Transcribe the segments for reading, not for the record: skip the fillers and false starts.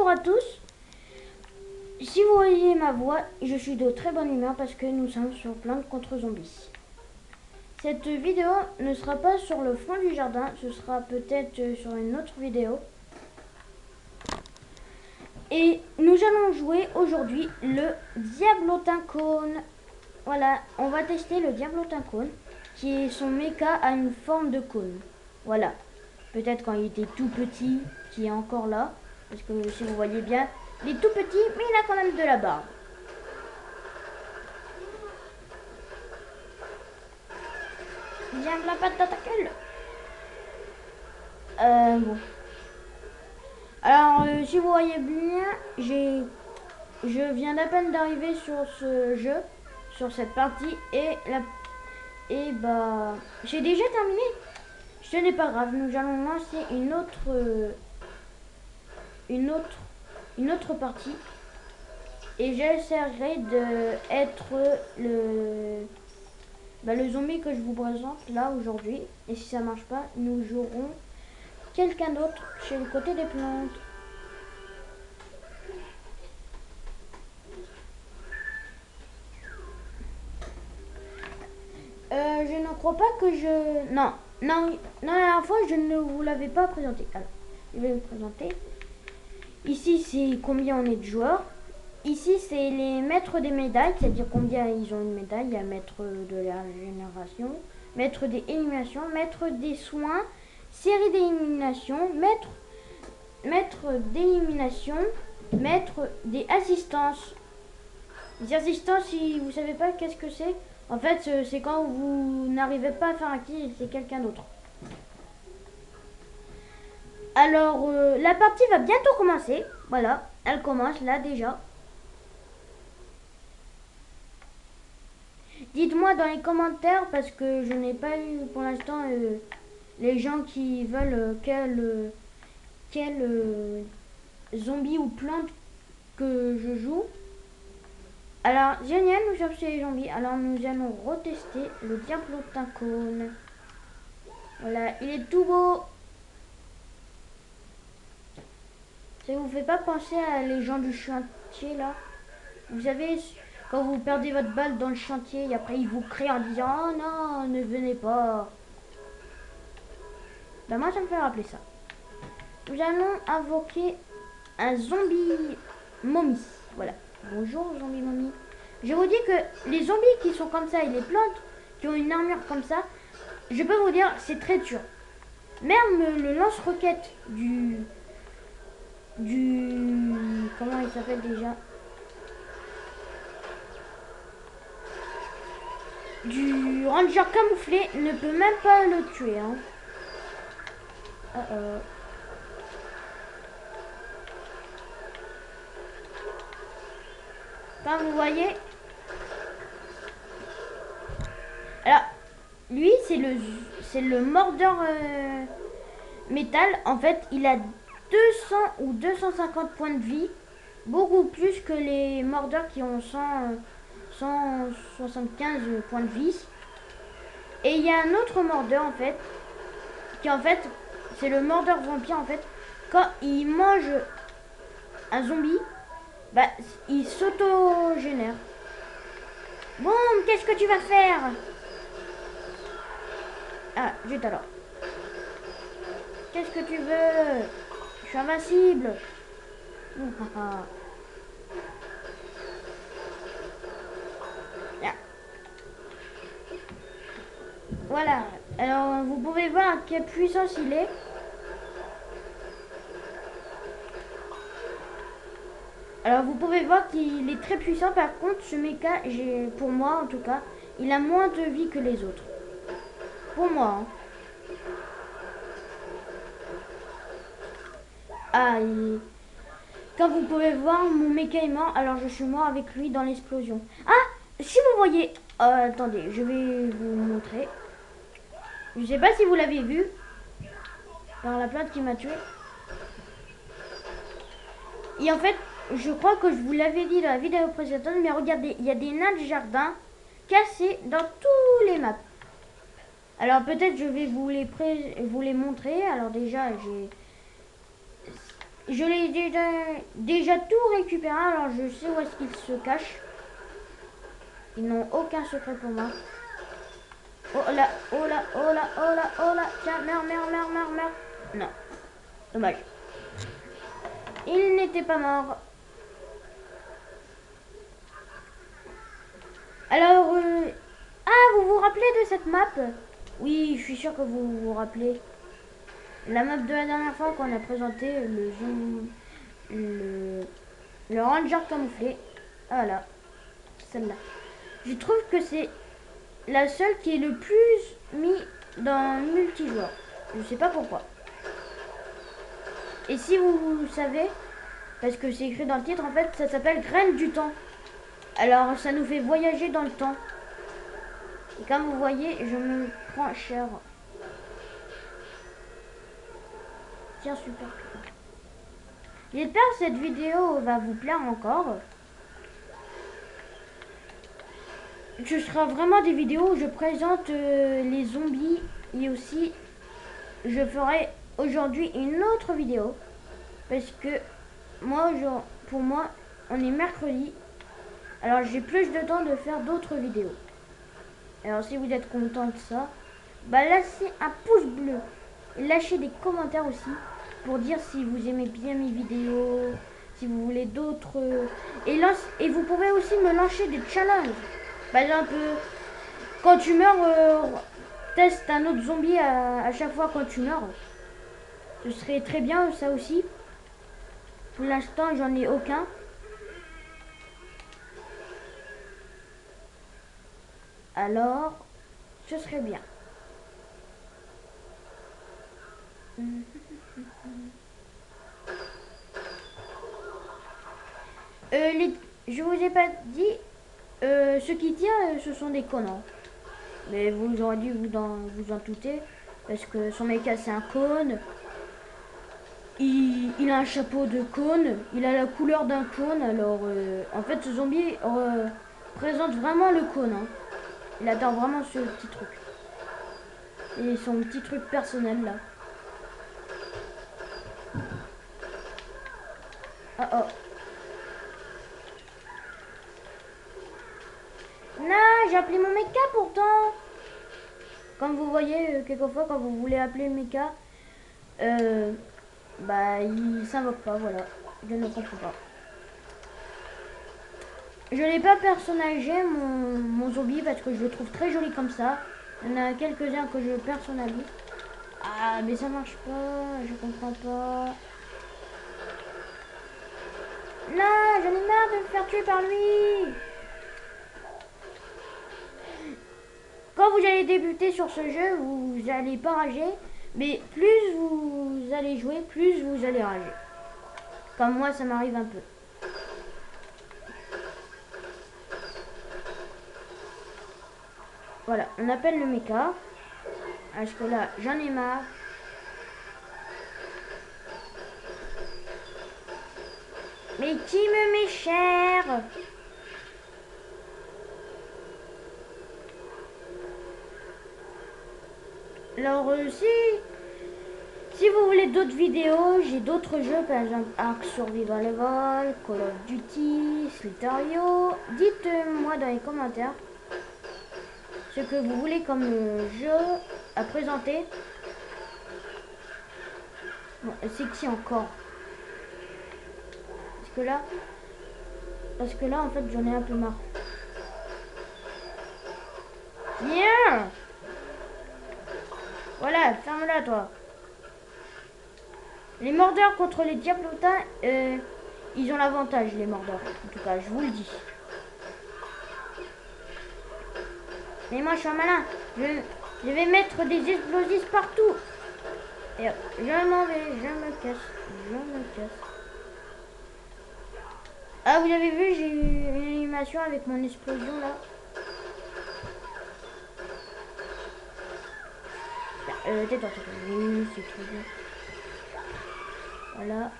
à tous. Si vous voyez ma voix, je suis de très bonne humeur parce que nous sommes sur Plantes contre Zombies. Cette vidéo ne sera pas sur le fond du jardin, ce sera peut-être sur une autre vidéo. Et nous allons jouer aujourd'hui le Diablotin Cône. Voilà, on va tester le Diablotin Cône, qui est son méca à une forme de cône. Voilà, peut-être quand il était tout petit, qui est encore là, parce que si vous voyez bien, il est tout petit, mais il a quand même de la barbe. Viens la patte dans ta gueule. Bon. Alors, si vous voyez bien, je viens d'à peine d'arriver sur ce jeu, sur cette partie, et j'ai déjà terminé. Ce n'est pas grave, nous allons lancer une autre partie, et j'essaierai de être le zombie que je vous présente là aujourd'hui. Et si ça marche pas, nous jouerons quelqu'un d'autre chez le côté des plantes. Je ne crois pas que je... Non, la dernière fois, je ne vous l'avais pas présenté. Alors, je vais vous présenter. Ici, c'est combien on est de joueurs. Ici, c'est les maîtres des médailles, c'est-à-dire combien ils ont une médaille. Il y a maître de la génération, maître des éliminations, maître des soins, série d'élimination, maître d'élimination, maître des assistances. Les assistances, si vous savez pas qu'est-ce que c'est, en fait, c'est quand vous n'arrivez pas à faire un kill, c'est quelqu'un d'autre. Alors, la partie va bientôt commencer. Voilà, elle commence là déjà. Dites-moi dans les commentaires, parce que je n'ai pas eu pour l'instant les gens qui veulent quel zombie ou plante que je joue. Alors, génial, nous sommes chez les zombies. Alors, nous allons retester le Diablotin Cône. Voilà, il est tout beau. Ça vous fait pas penser à les gens du chantier, là? Vous savez, quand vous perdez votre balle dans le chantier, et après, ils vous crient en disant « Oh non, ne venez pas !» Ben moi, ça me fait rappeler ça. Nous allons invoquer un zombie momie. Voilà. Bonjour, zombie momie. Je vous dis que les zombies qui sont comme ça et les plantes qui ont une armure comme ça, je peux vous dire, c'est très dur. Même le lance-roquette du... Comment il s'appelle déjà? Du ranger camouflé ne peut même pas le tuer. Hein. Comme vous voyez, alors lui c'est le mordeur métal. En fait, il a 200 ou 250 points de vie, beaucoup plus que les mordeurs qui ont 175 points de vie. Et il y a un autre mordeur en fait, qui en fait c'est le mordeur vampire en fait. Quand il mange un zombie, bah il s'auto-génère. Bon, qu'est-ce que tu vas faire? Ah, juste alors. Qu'est-ce que tu veux? Je suis invincible. Voilà. Alors, vous pouvez voir à quelle puissance il est. Alors, vous pouvez voir qu'il est très puissant. Par contre, ce mecha, pour moi en tout cas, il a moins de vie que les autres. Pour moi. Hein. Ah, quand vous pouvez voir, mon mecha est mort. Alors, je suis mort avec lui dans l'explosion. Ah, si vous voyez... attendez, je vais vous montrer. Je sais pas si vous l'avez vu. Par la plante qui m'a tué. Et en fait, je crois que je vous l'avais dit dans la vidéo précédente. Mais regardez, il y a des nains de jardin cassés dans tous les maps. Alors peut-être je vais vous les montrer. Alors déjà, je l'ai déjà tout récupéré, alors je sais où est-ce qu'ils se cachent. Ils n'ont aucun secret pour moi. Oh là, oh là, oh là, oh là, oh là. Tiens, meurs, meurs, meurs, meurs, meurs. Non, dommage. Il n'était pas mort. Alors, ah, vous vous rappelez de cette map? Oui, je suis sûr que vous vous rappelez. La map de la dernière fois qu'on a présenté le ranger camouflé. Voilà, celle-là. Je trouve que c'est la seule qui est le plus mis dans multijoueur. Je sais pas pourquoi. Et si vous savez, parce que c'est écrit dans le titre, en fait, ça s'appelle Graine du temps. Alors, ça nous fait voyager dans le temps. Et comme vous voyez, je me prends cher. Tiens, super. J'espère que cette vidéo va vous plaire encore. Ce sera vraiment des vidéos où je présente les zombies. Et aussi, je ferai aujourd'hui une autre vidéo. Parce que moi, pour moi, on est mercredi. Alors, j'ai plus de temps de faire d'autres vidéos. Alors, si vous êtes content de ça, bah lâchez un pouce bleu. Et lâchez des commentaires aussi pour dire si vous aimez bien mes vidéos, si vous voulez d'autres. Et vous pouvez aussi me lancer des challenges. Par exemple, quand tu meurs, teste un autre zombie à chaque fois quand tu meurs. Ce serait très bien, ça aussi. Pour l'instant, j'en ai aucun. Alors, ce serait bien. Je vous ai pas dit, ceux qui tirent, ce sont des connards. Mais vous aurez dû vous en douter, parce que son mec c'est un cône. Il a un chapeau de cône, il a la couleur d'un cône. Alors, en fait, ce zombie présente vraiment le cône. Hein. Il adore vraiment ce petit truc. Et son petit truc personnel là. Ah oh. Non, j'ai appelé mon mecha pourtant. Comme vous voyez, quelquefois quand vous voulez appeler le mecha, bah il s'invoque pas, voilà. Je ne comprends pas. Je n'ai pas personnalisé mon zombie parce que je le trouve très joli comme ça. Il y en a quelques-uns que je personnalise. Ah, mais ça marche pas, je comprends pas. Non, j'en ai marre de me faire tuer par lui. Quand vous allez débuter sur ce jeu, vous allez pas rager. Mais plus vous allez jouer, plus vous allez rager. Comme moi, ça m'arrive un peu. Voilà, on appelle le mecha. Parce que là, j'en ai marre. Mais qui me met cher? Alors, si vous voulez d'autres vidéos, j'ai d'autres jeux, par exemple Ark Survival Evolved, Call of Duty, Slither.io. Dites-moi dans les commentaires ce que vous voulez comme jeu à présenter. Bon, c'est qui encore? Parce que là, en fait, j'en ai un peu marre. Viens! Voilà, ferme-la, toi. Les mordeurs contre les diablotins, ils ont l'avantage, les mordeurs. En tout cas, je vous le dis. Mais moi, je suis un malin. Je vais mettre des explosifs partout. Et je m'en vais, je me casse. Je me casse. Ah, vous avez vu, j'ai eu une animation avec mon explosion, là. Tais-toi, oui, c'est trop bien. Voilà.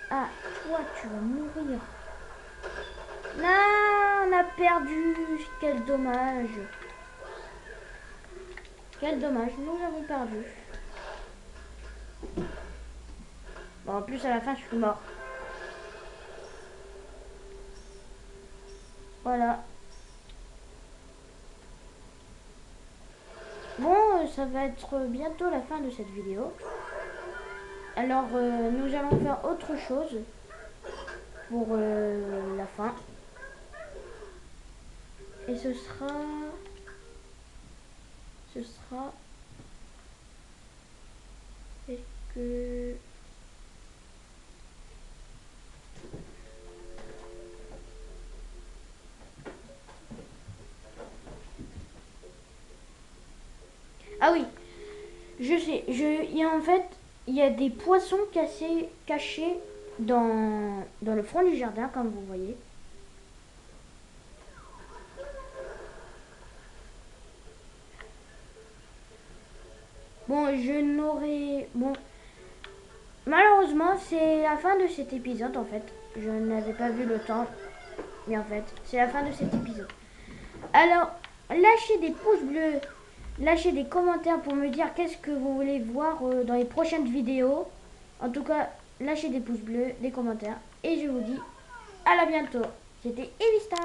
Ah, toi, tu vas mourir. Non, on a perdu. Quel dommage. Quel dommage, nous avons perdu. Bon, en plus, à la fin, je suis mort. Voilà. Bon, ça va être bientôt la fin de cette vidéo. Alors, nous allons faire autre chose pour la fin. Et ce sera... Est-ce que... Ah oui, je sais. En fait, il y a des poissons cachés dans le fond du jardin, comme vous voyez. Bon, je n'aurai... Bon, malheureusement, c'est la fin de cet épisode, en fait. Je n'avais pas vu le temps. Mais en fait, c'est la fin de cet épisode. Alors, lâchez des pouces bleus. Lâchez des commentaires pour me dire qu'est-ce que vous voulez voir dans les prochaines vidéos. En tout cas, lâchez des pouces bleus, des commentaires. Et je vous dis à la bientôt. C'était Evista.